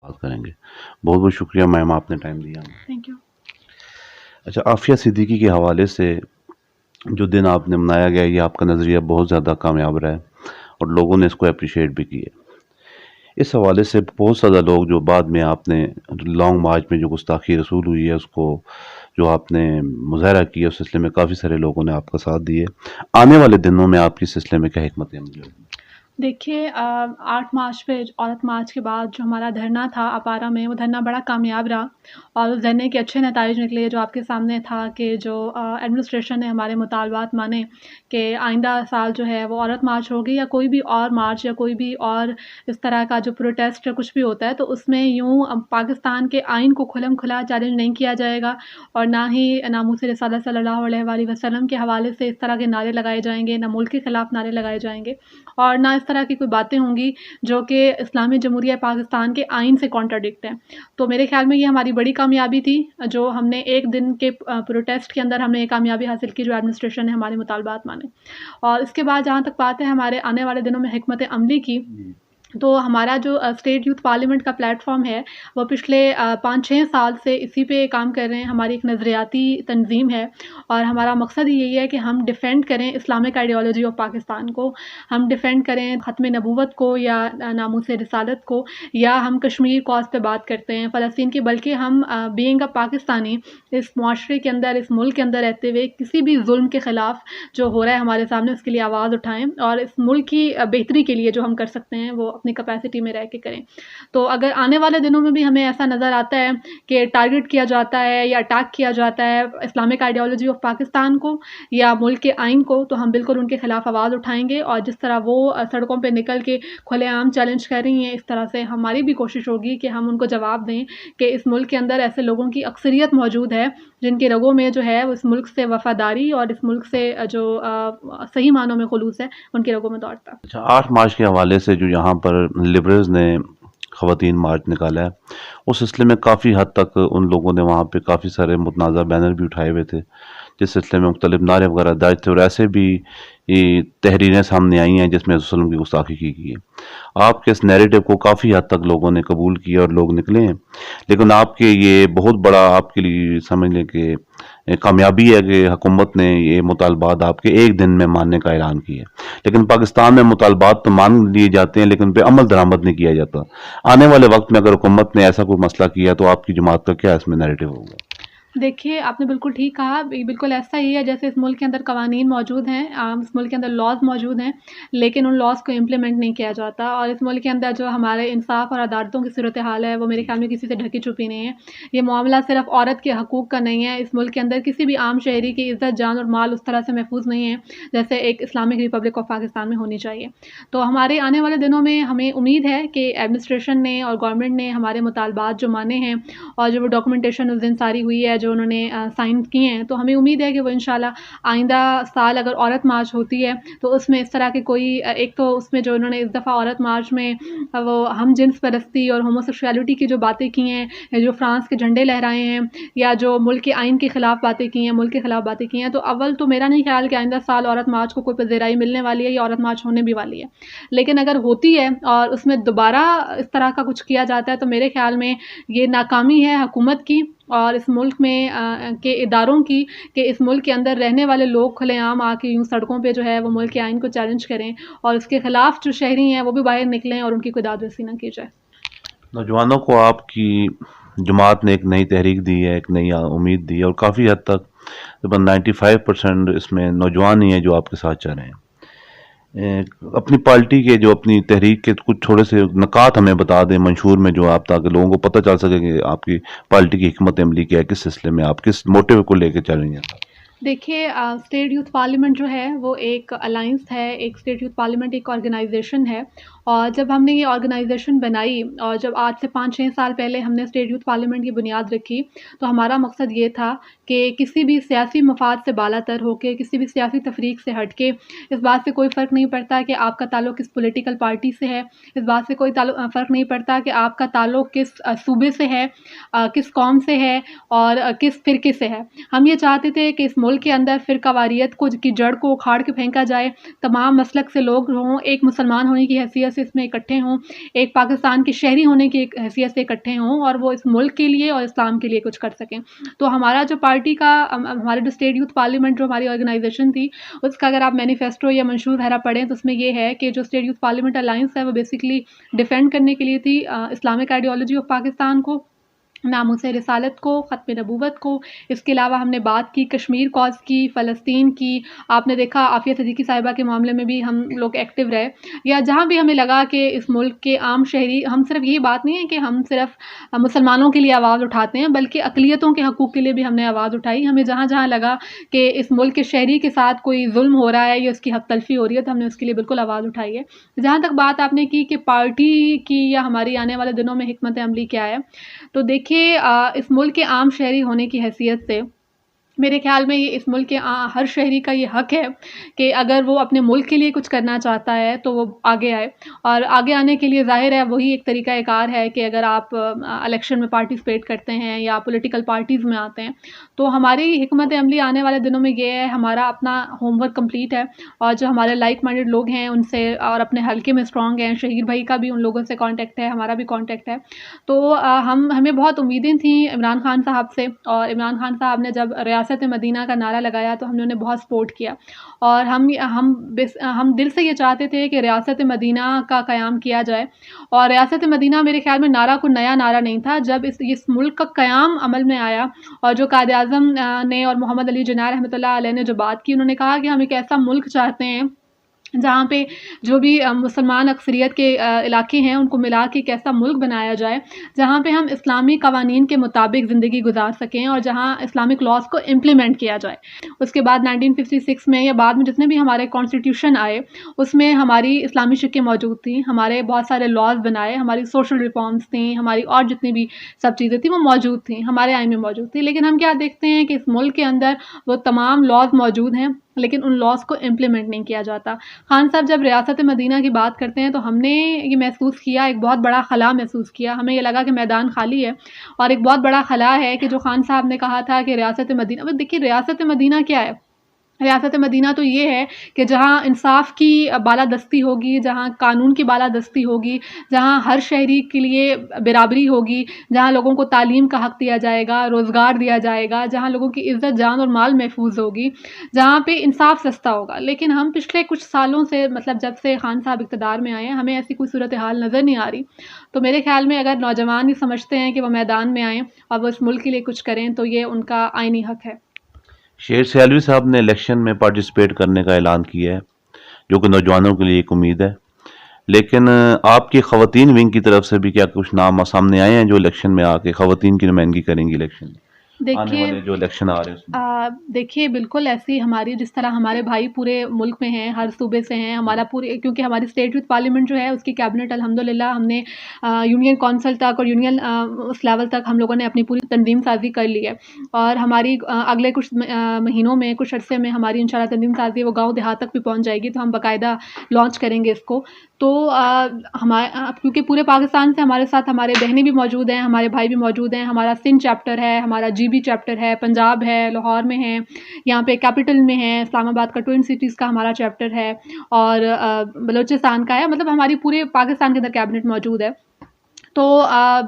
बात करेंगे। बहुत बहुत शुक्रिया मैम, आपने टाइम दिया हमें। Thank you. अच्छा, आफिया सिद्दीकी के हवाले से जो दिन आपने मनाया गया, ये आपका नज़रिया बहुत ज़्यादा कामयाब रहा है और लोगों ने इसको अप्रिशिएट भी किया। इस हवाले से बहुत ज़्यादा लोग जो बाद में आपने लॉन्ग मार्च में जो गुस्ताखी रसूल हुई है उसको जो आपने मुजाहरा किया, उस सिलसिले में काफ़ी सारे लोगों ने आपका साथ दिए। आने वाले दिनों में आपकी सिलसिले में क्या हिकमत अमली होगी? देखिए 8 मार्च पे औरत मार्च के बाद जो हमारा धरना था अपारा में, वो धरना बड़ा कामयाब रहा और उस धरने के अच्छे नताइज निकले, जो आपके सामने था कि जो एडमिनिस्ट्रेशन ने हमारे मुतालबात माने कि आइंदा साल जो है वो औरत मार्च होगी या कोई भी और मार्च या कोई भी और इस तरह का जो प्रोटेस्ट या कुछ भी होता है, तो उसमें यूँ पाकिस्तान के आइन को खुला चैलेंज नहीं किया जाएगा और ना ही नामूस रिसालत सल्लल्लाहु अलैहि वसल्लम के हवाले से इस तरह के नारे लगाए जाएँगे, ना मुल्क के खिलाफ नारे लगाए जाएँगे और ना इस तरह की कोई बातें होंगी जो कि इस्लामी जमहूरिया पाकिस्तान के आइन से कॉन्ट्राडिक्ट हैं। तो मेरे ख़्याल में ये हमारी बड़ी कामयाबी थी, जो हमने एक दिन के प्रोटेस्ट के अंदर हमने ये कामयाबी हासिल की, जो एडमिनिस्ट्रेशन ने हमारे मुतालबात माने। और इसके बाद जहाँ तक बात है हमारे आने वाले दिनों में हिकमत अमली की, तो हमारा जो स्टेट यूथ पार्लियामेंट का प्लेटफ़ॉर्म है, वो पिछले 5-6 साल से इसी पे काम कर रहे हैं। हमारी एक नज़रियाती तंज़ीम है और हमारा मकसद ही यही है कि हम डिफ़ेंड करें इस्लामिक आइडियोलॉजी ऑफ़ पाकिस्तान को, हम डिफ़ेंड करें ख़त्म नबूवत को या नामूस रिसालत को, या हम कश्मीर कॉज़ पे बात करते हैं फ़लस्तीन की, बल्कि हम बीइंग अ पाकिस्तानी इस मुआशरे के अंदर, इस मुल्क के अंदर रहते हुए किसी भी ज़ुल्म के ख़िलाफ़ जो हो रहा है हमारे सामने, उसके लिए आवाज़ उठाएँ और इस मुल्क की बेहतरी के लिए जो हम कर सकते हैं वो अपनी कैपेसिटी में रह के करें। तो अगर आने वाले दिनों में भी हमें ऐसा नज़र आता है कि टारगेट किया जाता है या अटैक किया जाता है इस्लामिक आइडियोलॉजी ऑफ़ पाकिस्तान को या मुल्क के आइन को, तो हम बिल्कुल उनके खिलाफ आवाज़ उठाएँगे और जिस तरह वो सड़कों पे निकल के खुलेआम चैलेंज कर रही हैं, इस तरह से हमारी भी कोशिश होगी कि हम उनको जवाब दें कि इस मुल्क के अंदर ऐसे लोगों की अक्सरियत मौजूद है जिनके रगों में जो है वो इस मुल्क से वफ़ादारी और इस मुल्क से जो सही मानों में खुलूस है, उनके रगों में दौड़ता है। अच्छा, 8 मार्च के हवाले से जो यहाँ पर लिबरल्स ने ख़वातीन मार्च निकाला है, उस सिलसिले में काफ़ी हद तक उन लोगों ने वहाँ पे काफ़ी सारे मुतनाज़ा बैनर भी उठाए हुए थे, जिस सिलसिले में मुख्तलिफ नारे वगैरह दर्ज थे और ऐसे भी ये तहरीरें सामने आई हैं जिसमें रसूल की गुस्ताखी की गई है। आपके इस नैरेटिव को काफ़ी हद तक लोगों ने कबूल किया और लोग निकले हैं, लेकिन आपके ये बहुत बड़ा आपके लिए समझ लें कि कामयाबी है कि हुकूमत ने ये मुतालबात आपके एक दिन में मानने का ऐलान किया। लेकिन पाकिस्तान में मुतालबात तो मान लिए जाते हैं लेकिन पे अमल दरामद नहीं किया जाता। आने वाले वक्त में अगर हुकूमत ने ऐसा कोई मसला किया तो आपकी जमात का क्या इसमें नैरेटिव होगा? देखिए, आपने बिल्कुल ठीक कहा। बिल्कुल ऐसा ही है जैसे इस मुल्क के अंदर कवानीन मौजूद हैं, इस मुल्क के अंदर लॉज़ मौजूद हैं, लेकिन उन लॉज़ को इम्प्लीमेंट नहीं किया जाता और इस मुल्क के अंदर जो हमारे इंसाफ़ और अदालतों की सूरत-ए-हाल है, वो मेरे ख़्याल में किसी से ढकी-छुपी नहीं है। ये मामला सिर्फ़ औरत के हकूक़ का नहीं है, इस मुल्क के अंदर किसी भी आम शहरी की इज़्ज़त, जान और माल उस तरह से महफूज़ नहीं है, जैसे एक इस्लामिक रिपब्लिक ऑफ़ पाकिस्तान में होनी चाहिए। तो हमारे आने वाले दिनों में हमें उम्मीद है कि एडमिनिस्ट्रेशन ने और गवर्नमेंट ने हमारे मुतालबात जो माने हैं और जो वो डॉक्यूमेंटेशन उस दिन सारी हुई है, जो उन्होंने साइन किए हैं, तो हमें उम्मीद है कि वो इंशाल्लाह आइंदा साल अगर औरत मार्च होती है, तो उसमें इस तरह के कोई एक तो उसमें जो उन्होंने इस दफ़ा औरत मार्च में वो हम जिन्स परस्ती और होमोसेक्सुअलिटी की जो बातें की हैं, जो फ्रांस के झंडे लहराए हैं या जो मुल्क के आइन के खिलाफ बातें की हैं, मुल्क के खिलाफ बातें की हैं, तो अव्वल तो मेरा नहीं ख्याल कि आइंदा साल औरत मार्च को कोई पज़ीराई मिलने वाली है या औरत मार्च होने भी वाली है। लेकिन अगर होती है और उसमें दोबारा इस तरह का कुछ किया जाता है, तो मेरे ख्याल में ये नाकामी है हुकूमत की और इस मुल्क में के इदारों की कि इस मुल्क के अंदर रहने वाले लोग खुलेआम आके यूँ सड़कों पे जो है वो मुल्क के आइन को चैलेंज करें और उसके खिलाफ जो शहरी हैं वो भी बाहर निकलें और उनकी कोई दाद-रसी ना की जाए। नौजवानों को आपकी जमात ने एक नई तहरीक दी है, एक नई उम्मीद दी है और काफ़ी हद तक तकरीबन 95% इसमें नौजवान ही हैं जो आपके साथ चल रहे हैं। अपनी पार्टी के जो अपनी तहरीक के कुछ थोड़े से नकात हमें बता दें मंशूर में, जो आप, ताकि लोगों को पता चल सके कि आपकी पार्टी की हिकमत अमली क्या है, किस सिलसिले में आप किस मोटिव को लेकर चल रही हैं। देखिए स्टेट यूथ पार्लियामेंट जो है वो एक अलायंस है, एक स्टेट यूथ पार्लियामेंट एक ऑर्गेनाइज़ेशन है और जब हमने ये ऑर्गेनाइज़ेशन बनाई और जब आज से 5-6 साल पहले हमने स्टेट यूथ पार्लियामेंट की बुनियाद रखी, तो हमारा मकसद ये था कि किसी भी सियासी मफ़ाद से बालातर होके, किसी भी सियासी तफ़रीक से हट के, इस बात से कोई फ़र्क नहीं पड़ता कि आपका ताल्लुक किस पॉलिटिकल पार्टी से है, इस बात से कोई फ़र्क नहीं पड़ता कि आपका ताल्लुक किस सूबे से है, किस कौम से है और किस फ़िरके से है। हम ये चाहते थे कि इस मुल्क के अंदर फ़िरकावारियत को की जड़ को उखाड़ के फेंका जाए, तमाम मसलक से लोग हों, एक मुसलमान होने की हैसियत से इसमें इकट्ठे हों, एक पाकिस्तान के शहरी होने की एक हैसियत से इकट्ठे हों और वो इस मुल्क के लिए और इस्लाम के लिए कुछ कर सकें। तो हमारा जो पार्टी का हमारे जो स्टेट यूथ पार्लियामेंट जो हमारी ऑर्गेनाइजेशन थी, उसका अगर आप मैनिफेस्टो या मंशूर वगैरह पढ़ें तो उसमें ये है कि जो स्टेट यूथ पार्लियामेंट अलायंस है वो बेसिकली डिफेंड करने के लिए थी इस्लामिक आइडियोलॉजी ऑफ पाकिस्तान को, नामूसे रिसालत को, ख़त्म नबूवत को। इसके अलावा हमने बात की कश्मीर कॉज़ की, फ़लस्तीन की। आपने देखा आफ़िया सिद्दीकी साहिबा के मामले में भी हम लोग एक्टिव रहे, या जहाँ भी हमें लगा कि इस मुल्क के आम शहरी, हम सिर्फ यही बात नहीं है कि हम सिर्फ मुसलमानों के लिए आवाज़ उठाते हैं, बल्कि अक़लियतों के हक़ूक़ के लिए भी हमने आवाज़ उठाई। हमें जहाँ-जहाँ लगा कि इस मुल्क के शहरी के साथ कोई ज़ुल्म हो रहा है या उसकी हक़ तलफ़ी हो रही है, तो हमने उसके लिए बिल्कुल आवाज़ उठाई है। जहाँ तक बात आपने की कि पार्टी की या हमारी आने वाले दिनों में हिकमत अमली क्या है, तो देखिए इस मुल्क के आम शहरी होने की हैसियत से मेरे ख़्याल में ये इस मुल्क के हर शहरी का ये हक़ है कि अगर वो अपने मुल्क के लिए कुछ करना चाहता है तो वो आगे आए, और आगे आने के लिए ज़ाहिर है वही एक तरीक़ा-ए-कार है कि अगर आप इलेक्शन में पार्टिसिपेट करते हैं या पॉलिटिकल पार्टीज़ में आते हैं, तो हमारी हिकमत अमली आने वाले दिनों में ये है, हमारा अपना होमवर्क कंप्लीट है और जो हमारे लाइक माइंडेड लोग हैं उनसे, और अपने हल्के में स्ट्रॉन्ग हैं, शहीर भाई का भी उन लोगों से कॉन्टैक्ट है, हमारा भी कॉन्टैक्ट है। तो हमें बहुत उम्मीदें थी इमरान खान साहब से, और इमरान खान साहब ने जब रियासत मदीना का नारा लगाया तो हमने उन्हें बहुत सपोर्ट किया, और हम दिल से ये चाहते थे कि रियासत मदीना का क़याम किया जाए। और रियासत मदीना मेरे ख़्याल में नारा कोई नया नारा नहीं था, जब इस मुल्क का क़याम अमल में आया और जो कायद-ए-आज़म ने और मोहम्मद अली जिन्ना रहमतुल्लाह अलैह ने जो बात की, उन्होंने कहा कि हम एक ऐसा मुल्क चाहते हैं जहाँ पे जो भी मुसलमान अक्सरियत के इलाके हैं उनको मिला के एक ऐसा मुल्क बनाया जाए जहाँ पे हम इस्लामी क़वानीन के मुताबिक ज़िंदगी गुजार सकें और जहाँ इस्लामिक लॉज़ को इम्प्लीमेंट किया जाए। उसके बाद 1956 में या बाद में जितने भी हमारे कॉन्स्टिट्यूशन आए, उसमें हमारी इस्लामी शिक्कें मौजूद थी, हमारे बहुत सारे लॉज़ बनाए, हमारी सोशल रिफॉर्म्स थी, हमारी और जितनी भी सब चीज़ें थी वो मौजूद थी, हमारे आइन में मौजूद थी। लेकिन हम क्या देखते हैं कि इस मुल्क के अंदर वो तमाम लॉज़ मौजूद हैं, लेकिन उन लॉज़ को इम्प्लीमेंट नहीं किया जाता। खान साहब जब रियासत मदीना की बात करते हैं तो हमने ये महसूस किया, एक बहुत बड़ा खला महसूस किया। हमें ये लगा कि मैदान खाली है और एक बहुत बड़ा खला है कि जो खान साहब ने कहा था कि रियासत मदीना, अब देखिए रियासत मदीना क्या है? रियासत मदीना तो ये है कि जहाँ इंसाफ की बालादस्ती होगी, जहाँ कानून की बालादस्ती होगी, जहाँ हर शहरी के लिए बराबरी होगी, जहाँ लोगों को तालीम का हक़ दिया जाएगा, रोज़गार दिया जाएगा, जहाँ लोगों की इज़्ज़त जान और माल महफूज होगी, जहाँ पे इंसाफ सस्ता होगा। लेकिन हम पिछले कुछ सालों से, मतलब जब से खान साहब इक़्तिदार में आए हैं, हमें ऐसी कोई सूरत हाल नज़र नहीं आ रही। तो मेरे ख़्याल में अगर नौजवान ही समझते हैं कि वो मैदान में आएँ और वो इस मुल्क के लिए कुछ करें, तो ये उनका आइनी हक़ है। शेर सियालवी साहब ने इलेक्शन में पार्टिसिपेट करने का ऐलान किया है, जो कि नौजवानों के लिए एक उम्मीद है। लेकिन आपकी ख़वातीन विंग की तरफ से भी क्या कुछ नाम सामने आए हैं जो इलेक्शन में आके ख़वातीन की नुमाइंदगी करेंगी इलेक्शन में? आने देखिए वाले जो इलेक्शन आ रहे हैं उसमें? देखिए बिल्कुल ऐसी हमारी, जिस तरह हमारे भाई पूरे मुल्क में हैं, हर सूबे से हैं, हमारा पूरे, क्योंकि हमारी स्टेट यूथ पार्लियामेंट जो है उसकी कैबिनेट अल्हम्दुलिल्लाह हमने यूनियन कौंसिल तक और यूनियन उस लेवल तक हम लोगों ने अपनी पूरी तंजीम साज़ी कर ली है। और हमारी अगले कुछ महीनों में, कुछ अरसे में हमारी इंशाल्लाह तंजीम साज़ी वो गाँव देहात तक भी पहुँच जाएगी, तो हम बाकायदा लॉन्च करेंगे इसको। तो क्योंकि पूरे पाकिस्तान से हमारे साथ हमारे बहनें भी मौजूद हैं, हमारे भाई भी मौजूद हैं, हमारा सिंध चैप्टर है, हमारा जीबी चैप्टर है, पंजाब है, लाहौर में है, यहाँ पे कैपिटल में है, इस्लामाबाद का ट्विन सिटीज़ का हमारा चैप्टर है, और बलूचिस्तान का है, मतलब हमारी पूरे पाकिस्तान के अंदर कैबिनेट मौजूद है। तो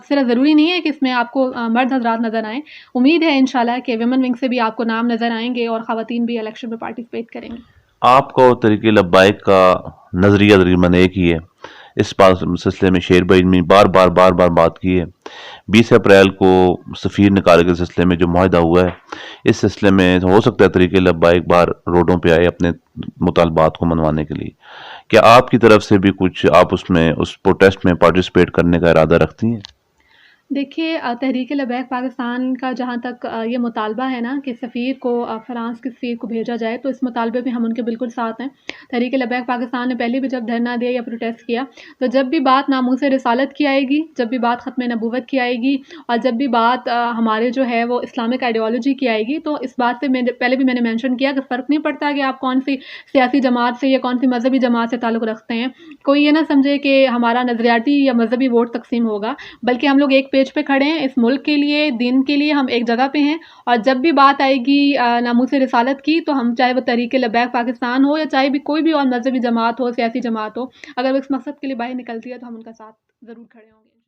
सिर्फ ज़रूरी नहीं है कि इसमें आपको मर्द हज़रात नज़र आएँ। उम्मीद है इंशाल्लाह कि विमेन विंग से भी आपको नाम नज़र आएँगे और ख़वातीन भी इलेक्शन में पार्टिसिपेट करेंगी। आपका और तरीक़े लब्बाइक का नज़रिया तकरीबन एक ही है। इस सिलसिले में शेर भाई ने बार बार बात की है। 20 अप्रैल को सफ़ीर निकालने के सिलसिले में जो मुआहदा हुआ है, इस सिलसिले में हो सकता है तरीक़े लब्बाइक बार रोडों पे आए अपने मुतालबात को मनवाने के लिए। क्या आपकी तरफ से भी कुछ, आप उसमें उस प्रोटेस्ट में पार्टिसिपेट करने का इरादा रखती हैं? देखिए तहरीक लबैक पाकिस्तान का जहाँ तक ये मुतालबा है ना कि सफ़ीर को, फ़्रांस के सफ़ीर को भेजा जाए, तो इस मुतालबे में हम उनके बिल्कुल साथ हैं। तहरीक लबैक पाकिस्तान ने पहले भी जब धरना दिया या प्रोटेस्ट किया, तो जब भी बात नामूसे रिसालत की आएगी, जब भी बात ख़त्म नबूवत की आएगी, और जब भी बात हमारे जो है वो इस्लामिक आइडियोलॉजी की आएगी, तो इस बात से पहले भी मैंने मेंशन किया कि फ़र्क नहीं पड़ता कि आप कौन सी सियासी जमात से या कौन सी मज़हबी जमात से ताल्लुक़ रखते हैं। कोई ये ना समझे कि हमारा नज़रियाती या मज़हबी वोट तकसीम होगा, बल्कि हम लोग एक पेज पे खड़े हैं, इस मुल्क के लिए, दीन के लिए हम एक जगह पे हैं और जब भी बात आएगी नामूस रिसालत की तो हम चाहे वो तहरीक लब्बैक पाकिस्तान हो या चाहे भी कोई भी और मज़हबी जमात हो, सियासी जमात हो, अगर वो इस मकसद के लिए बाहर निकलती है तो हम उनका साथ ज़रूर खड़े होंगे।